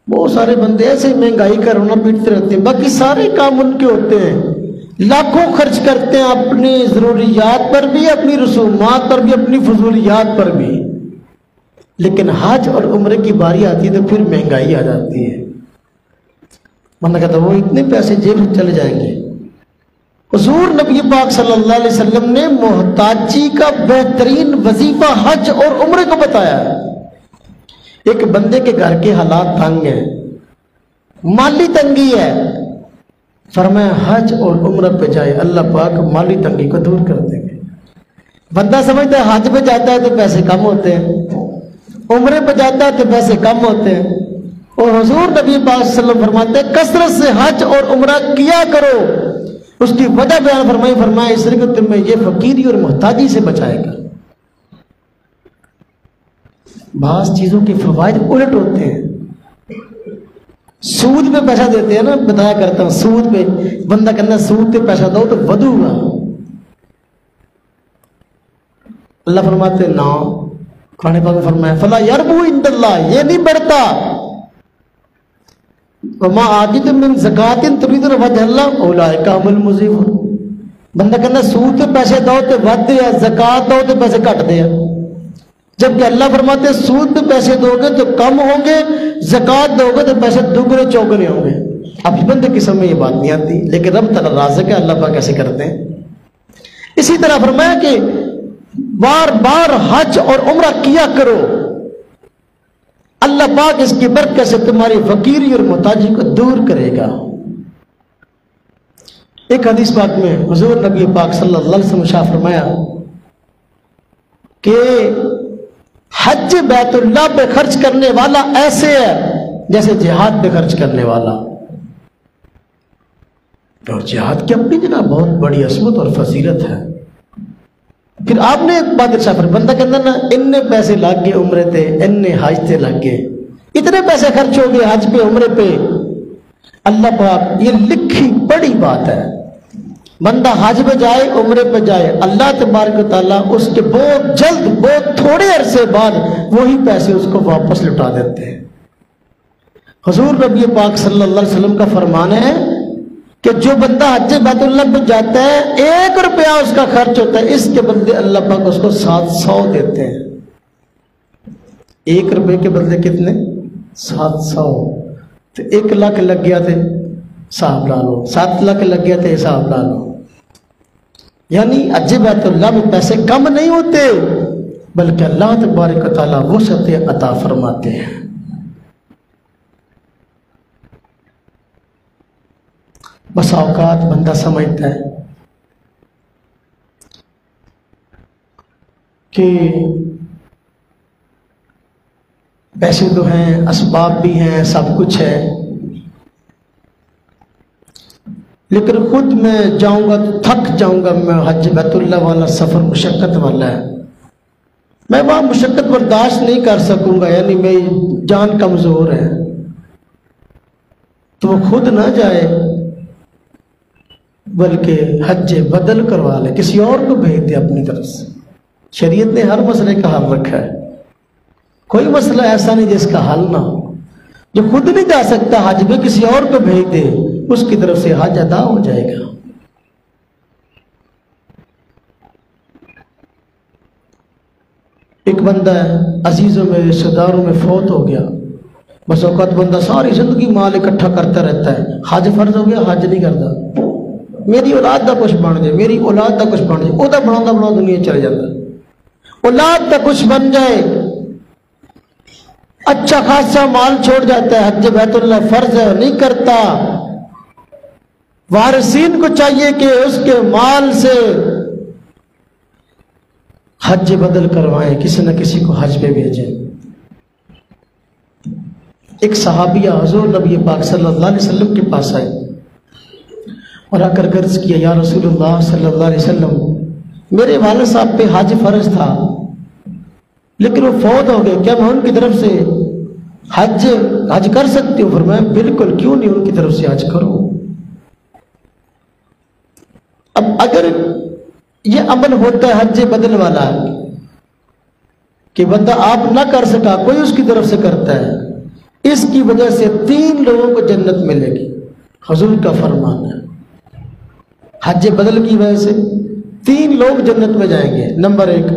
بہت سارے بندے ایسے مہنگائی کا رونا پیٹتے رہتے ہیں، باقی سارے کام ان کے ہوتے ہیں، لاکھوں خرچ کرتے ہیں اپنی ضروریات پر بھی، اپنی رسومات پر بھی، اپنی فضولیات پر بھی، لیکن حج اور عمرے کی باری آتی ہے تو پھر مہنگائی آ جاتی ہے۔ بندہ کہتا ہے وہ اتنے پیسے جیب سے چلے جائیں گے۔ حضور نبی پاک صلی اللہ علیہ وسلم نے محتاجی کا بہترین وظیفہ حج اور عمرے کو بتایا ہے۔ ایک بندے کے گھر کے حالات تنگ ہیں، مالی تنگی ہے، فرمایا حج اور عمرہ پہ جائے، اللہ پاک مالی تنگی کو دور کر دیں گے۔ بندہ سمجھتا ہے حج پہ جاتا ہے تو پیسے کم ہوتے ہیں، عمرے پہ جاتا ہے تو پیسے کم ہوتے ہیں، اور حضور نبی پاک صلی اللہ علیہ وسلم فرماتے ہیں کثرت سے حج اور عمرہ کیا کرو۔ اس کی وجہ بیان فرمایا اس لیے کہ تمہیں یہ فقیری اور محتاجی سے بچائے گا۔ بعض چیزوں کے فوائد الٹ ہوتے ہیں۔ سود پہ پیسہ دیتے ہیں نا، بتایا کرتا ہوں، سود پہ بندہ کہنا سود پہ پیسہ دو تو ودو گا، اللہ فرماتے نا، قرآن پاک میں فرمایا فلا یربو عند اللہ، یہ نہیں بڑھتا۔ وما آتیتم من زکات تريدون وجه اللہ اولئک هم المضعفون۔ بندہ کہنا سود پہ پیسے دو تو ود دیا، زکات دو تو پیسے گھٹ دیا، جبکہ اللہ فرماتے ہیں سود پہ پیسے دو گے تو کم ہوں گے، زکات دو گے تو پیسے دگنے چوگنے ہوں گے۔ اب بندے کی سمجھ میں یہ بات نہیں آتی، لیکن رب تعالی رازق ہے، اللہ پاک کیسے کرتے ہیں۔ اسی طرح فرمایا کہ بار بار حج اور عمرہ کیا کرو، اللہ پاک اس کی برکت سے تمہاری فقیری اور محتاجی کو دور کرے گا۔ ایک حدیث پاک میں حضور نبی پاک صلی اللہ علیہ وسلم شاہ فرمایا کہ حج بیت اللہ پہ خرچ کرنے والا ایسے ہے جیسے جہاد پہ خرچ کرنے والا۔ اور جہاد کی اپنی جگہ بہت بڑی عظمت اور فضیلت ہے۔ پھر آپ نے ایک بات ارشاد فرمایا، بندہ کہتا نا اتنے پیسے لگ گئے عمرے تے، اتنے حج تے لگ گئے، اتنے پیسے خرچ ہو گئے حج پہ عمرے پہ۔ اللہ پاک یہ لکھی بڑی بات ہے، بندہ حج پہ جائے عمرے پہ جائے، اللہ تبارک و تعالیٰ اس کے بہت جلد، بہت تھوڑے عرصے بعد وہی پیسے اس کو واپس لوٹا دیتے ہیں۔ حضور نبی پاک صلی اللہ علیہ وسلم کا فرمان ہے کہ جو بندہ حج بیت اللہ پہ جاتا ہے 1 روپیہ اس کا خرچ ہوتا ہے، اس کے بدلے اللہ پاک اس کو 700 دیتے ہیں۔ 1 روپے کے بدلے کتنے؟ 700۔ تو 1 لاکھ لگ گیا تھے، حساب لا لو، 7 لاکھ لگ گیا تھے، حساب لا لو۔ یعنی حج بیت اللہ میں پیسے کم نہیں ہوتے، بلکہ اللہ تبارک و تعالیٰ وسعت عطا فرماتے ہیں۔ بس اوقات بندہ سمجھتا ہے کہ پیسے تو ہیں، اسباب بھی ہیں، سب کچھ ہے، لیکن خود میں جاؤں گا تو تھک جاؤں گا، میں حج بیت اللہ والا سفر مشقت والا ہے، میں وہاں مشقت برداشت نہیں کر سکوں گا، یعنی میری جان کمزور ہے، تو وہ خود نہ جائے بلکہ حج بدل کروا لے، کسی اور کو بھیج دے اپنی طرف سے۔ شریعت نے ہر مسئلے کا حل رکھا ہے، کوئی مسئلہ ایسا نہیں جس کا حل نہ ہو۔ جو خود نہیں جا سکتا حج میں کسی اور کو بھیج دے، اس کی طرف سے حج ادا ہو جائے گا۔ ایک بندہ عزیزوں میں، رشتہ داروں میں فوت ہو گیا، بس اوقات بندہ ساری زندگی مال اکٹھا کرتا رہتا ہے، حج فرض ہو گیا حج نہیں کرتا، میری اولاد دا کچھ بن جائے، میری اولاد دا کچھ بن جائے، وہ تو بنا دنیا چلے جاتا، اولاد دا کچھ بن جائے، اچھا خاصا مال چھوڑ جاتا ہے، حج بیت اللہ فرض ہے نہیں کرتا۔ وارثین کو چاہیے کہ اس کے مال سے حج بدل کروائیں، کسی نہ کسی کو حج پہ بھیجیں۔ ایک صحابیہ حضور نبی پاک صلی اللہ علیہ وسلم کے پاس آئے اور آ کر عرض کیا، یا رسول اللہ صلی اللہ علیہ وسلم، میرے والد صاحب پہ حج فرض تھا لیکن وہ فوت ہو گئے، کیا میں ان کی طرف سے حج کر سکتی ہوں؟ فرمایا بالکل، کیوں نہیں، ان کی طرف سے حج کرو۔ اب اگر یہ عمل ہوتا ہے حج بدل والا کہ بندہ آپ نہ کر سکا، کوئی اس کی طرف سے کرتا ہے، اس کی وجہ سے 3 لوگوں کو جنت ملے گی، حضور کا فرمان ہے۔ حج بدل کی وجہ سے 3 لوگ جنت میں جائیں گے۔ نمبر 1،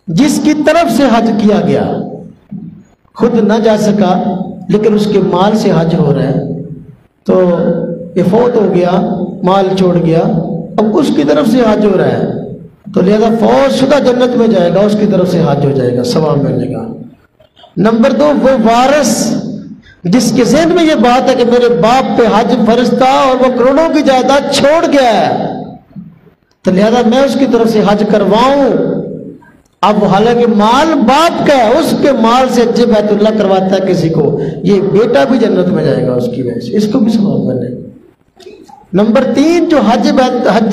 جس کی طرف سے حج کیا گیا، خود نہ جا سکا لیکن اس کے مال سے حج ہو رہا ہے، تو یہ فوت ہو گیا، مال چھوڑ گیا، اب اس کی طرف سے حج ہو رہا ہے تو لہذا فوت شدہ جنت میں جائے گا، اس کی طرف سے حج ہو جائے گا، ثواب ملے گا۔ نمبر 2، وہ وارث جس کے ذہن میں یہ بات ہے کہ میرے باپ پہ حج فرض تھا اور وہ کروڑوں کی جائیداد چھوڑ گیا ہے تو لہذا میں اس کی طرف سے حج کرواؤں۔ اب حالانکہ مال باپ کا ہے، اس کے مال سے حج بیت اللہ کرواتا ہے کسی کو، یہ بیٹا بھی جنت میں جائے گا اس کی وجہ سے، اس کو بھی ثواب ملے گا۔ نمبر 3، جو حج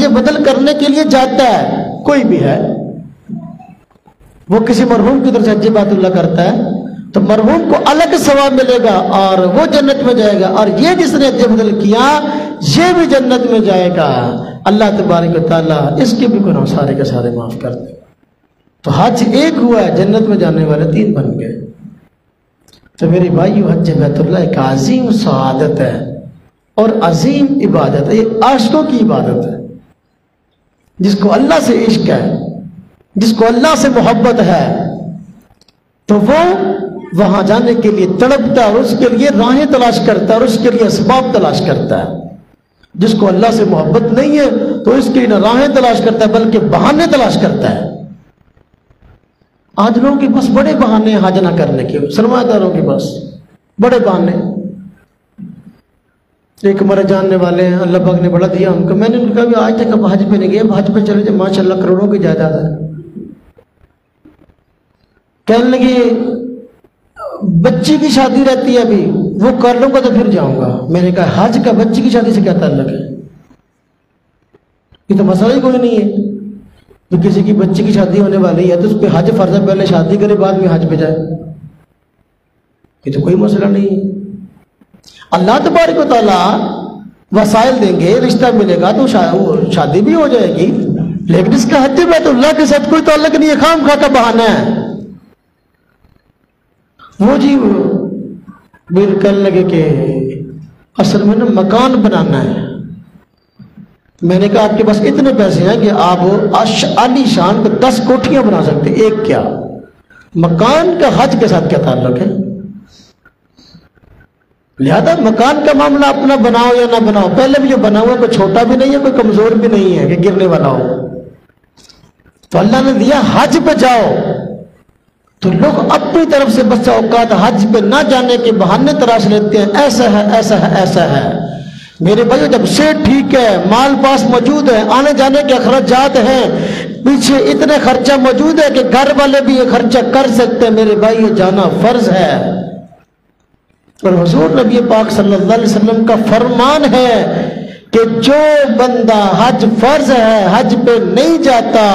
بدل کرنے کے لیے جاتا ہے، کوئی بھی ہے، وہ کسی مرحوم کی طرف سے حج بیت اللہ کرتا ہے تو مرحوم کو الگ ثواب ملے گا اور وہ جنت میں جائے گا، اور یہ جس نے حج بدل کیا یہ بھی جنت میں جائے گا۔ اللہ تبارک و تعالیٰ اس کے بھی گناہ سارے کے سارے معاف کر دے۔ تو حج ایک ہوا ہے، جنت میں جانے والے 3 بن گئے۔ تو میرے بھائیو، حج بیت اللہ ایک عظیم سعادت ہے اور عظیم عبادت ہے، یہ عاشقوں کی عبادت ہے۔ جس کو اللہ سے عشق ہے، جس کو اللہ سے محبت ہے تو وہ وہاں جانے کے لیے تڑپتا ہے اور اس کے لیے راہیں تلاش کرتا ہے اور اس کے لیے اسباب تلاش کرتا ہے۔ جس کو اللہ سے محبت نہیں ہے تو اس کے لیے نہ راہیں تلاش کرتا ہے بلکہ بہانے تلاش کرتا ہے۔ آج لوگوں کے پاس بڑے بہانے ہیں حج نہ کرنے کے، سرمایہ داروں کے پاس بڑے بہانے۔ ایک ہمارے جاننے والے ہیں، اللہ پاک نے بڑا دیا ان کو، میں نے ان کو کہا آج تک اب حج پہ نہیں گئے، اب حج پہ چلے جائے، ماشاء اللہ کروڑوں کی جائیداد ہے۔ کہنے لگے بچی کی شادی رہتی ہے ابھی، وہ کر لوں گا تو پھر جاؤں گا۔ میں نے کہا حج کا بچی کی شادی سے کیا تعلق ہے؟ یہ تو مسئلہ ہی کوئی نہیں ہے۔ تو کسی کی بچی کی شادی ہونے والی ہے تو اس پہ حج فرض ہے، پہلے شادی کرے بعد میں حج پہ جائے، یہ تو کوئی مسئلہ نہیں ہے۔ اللہ تبارک و تعالیٰ وسائل دیں گے، رشتہ ملے گا تو شادی بھی ہو جائے گی، لیکن اس کا حج بیت اللہ کے ساتھ کوئی تعلق نہیں ہے، خام خواہ کا بہانہ ہے۔ وہ جی میرے کہنے لگے کہ اصل میں نا مکان بنانا ہے۔ میں نے کہا آپ کے پاس اتنے پیسے ہیں کہ آپ عالی شان کو 10 کوٹھیاں بنا سکتے، ایک کیا؟ مکان کا حج کے ساتھ کیا تعلق ہے؟ لہذا مکان کا معاملہ اپنا بناؤ یا نہ بناؤ، پہلے بھی جو بنا ہوا کوئی چھوٹا بھی نہیں ہے کوئی کمزور بھی نہیں ہے کہ گرنے والا ہو۔ تو اللہ نے دیا حج پہ جاؤ، تو لوگ اپنی طرف سے بس اوقات حج پہ نہ جانے کے بہانے تراش لیتے ہیں، ایسا ہے ایسا ہے ایسا ہے۔ میرے بھائیو، جب سے ٹھیک ہے، مال پاس موجود ہے، آنے جانے کے اخراجات ہیں، پیچھے اتنے خرچہ موجود ہے کہ گھر والے بھی یہ خرچہ کر سکتے ہیں، میرے بھائی یہ جانا فرض ہے۔ اور حضور نبی پاک صلی اللہ علیہ وسلم کا فرمان ہے کہ جو بندہ حج فرض ہے حج پہ نہیں جاتا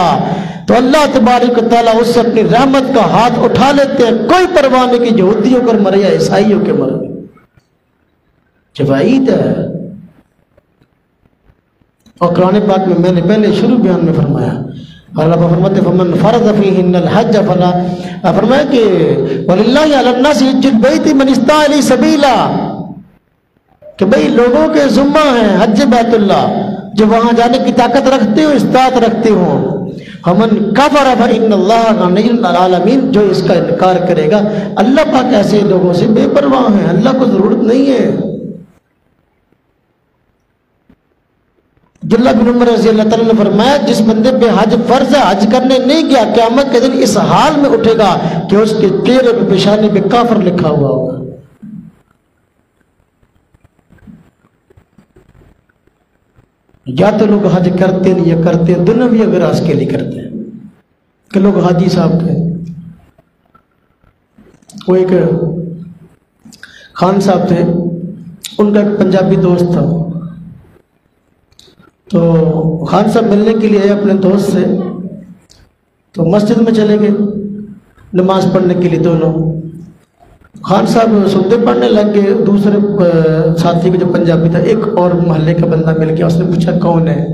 تو اللہ تبارک و تعالیٰ اس سے اپنی رحمت کا ہاتھ اٹھا لیتے ہیں، کوئی پرواہ نہیں کہ یہودیوں پر مرے یا عیسائیوں کے مرے، یہ وعید ہے۔ اور قرآن پاک میں نے پہلے شروع بیان میں فرمایا، اللہ فرماتے فمن فرض فیہن الحج فلا، فرمایا کہ وَلِلَّهِ عَلَى النَّاسِ حِجُّ الْبَيْتِ مَنِ اسْتَطَاعَ إِلَيْهِ سَبِيلًا، کہ بھئی لوگوں کے ذمہ ہیں حج بیت اللہ، جو وہاں جانے کی طاقت رکھتے ہو، استطاعت رکھتے ہو۔ فَمَنْ كَفَرَ فَإِنَّ اللَّهَ غَنِيٌّ عَنِ الْعَالَمِينَ، جو اس کا انکار کرے گا، اللہ پاک ایسے لوگوں سے بے پرواہ ہیں، اللہ کو ضرورت نہیں ہے۔ عبداللہ بن عمر رضی اللہ تعالیٰ نے فرمایا جس بندے پہ حج فرض ہے حج کرنے نہیں گیا، قیامت کے دن اس حال میں اٹھے گا کہ اس کے چہرے پہ پیشانی پہ کافر لکھا ہوا ہوگا۔ یا تو لوگ حج کرتے نہیں یا کرتے دنیاوی اغراض کے لیے کرتے ہیں کہ لوگ حاجی صاحب کے، وہ ایک خان صاحب تھے، ان کا ایک پنجابی دوست تھا، تو خان صاحب ملنے کے لیے آئے اپنے دوست سے، تو مسجد میں چلے گئے نماز پڑھنے کے لیے دونوں۔ خان صاحب سنتے پڑھنے لگ گئے، دوسرے ساتھی کو جو پنجابی تھا ایک اور محلے کا بندہ مل گیا، اس نے پوچھا کون ہے؟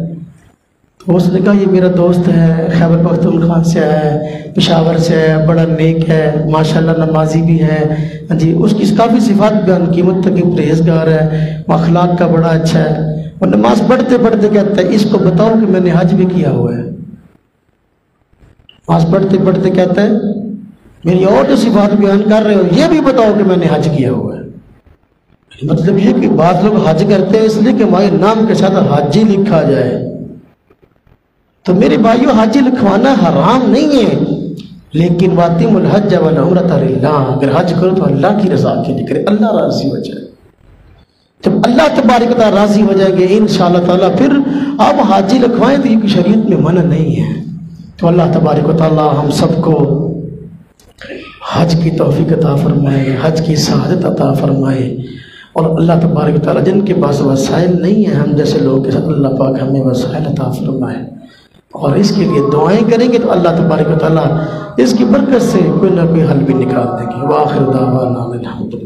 تو اس نے کہا یہ میرا دوست ہے، خیبر پختونخوا سے ہے، پشاور سے ہے، بڑا نیک ہے، ماشاءاللہ نمازی بھی ہے، جی اس کی کافی صفات بیان کی، متقی پرہیزگار ہے، اخلاق کا بڑا اچھا ہے۔ وہ نماز پڑھتے پڑھتے کہتا ہے اس کو بتاؤ کہ میں نے حج بھی کیا ہوا ہے. نماز پڑھتے پڑھتے کہتا ہے میری اور جو صفات بیان کر رہے ہو یہ بھی بتاؤ کہ میں نے حج کیا ہوا ہے. مطلب یہ کہ بعض لوگ حج کرتے ہیں اس لیے کہ ہمارے نام کے ساتھ حاجی لکھا جائے. تو میرے بھائیو حاجی لکھوانا حرام نہیں ہے، لیکن واتم الحج والعمرۃ للہ، اگر حج کرو تو اللہ کی رضا کے لیے کرے، اللہ راضی ہو جائے. جب اللہ تبارک و تعالیٰ راضی ہو جائیں گے انشاءاللہ تعالیٰ پھر آپ حاجی لکھوائیں تو یہ شریعت میں منع نہیں ہے. تو اللہ تبارک و تعالیٰ ہم سب کو حج کی توفیق عطا فرمائے، حج کی سعادت عطا فرمائے، اور اللہ تبارک و تعالیٰ جن کے پاس وسائل نہیں ہیں ہم جیسے لوگوں کے ساتھ اللہ پاک ہمیں وسائل عطا فرمائے، اور اس کے لیے دعائیں کریں گے تو اللہ تبارک و تعالیٰ اس کی برکت سے کوئی نہ کوئی حل بھی نکال دیں گے. وآخر دعوانا الحمدللہ.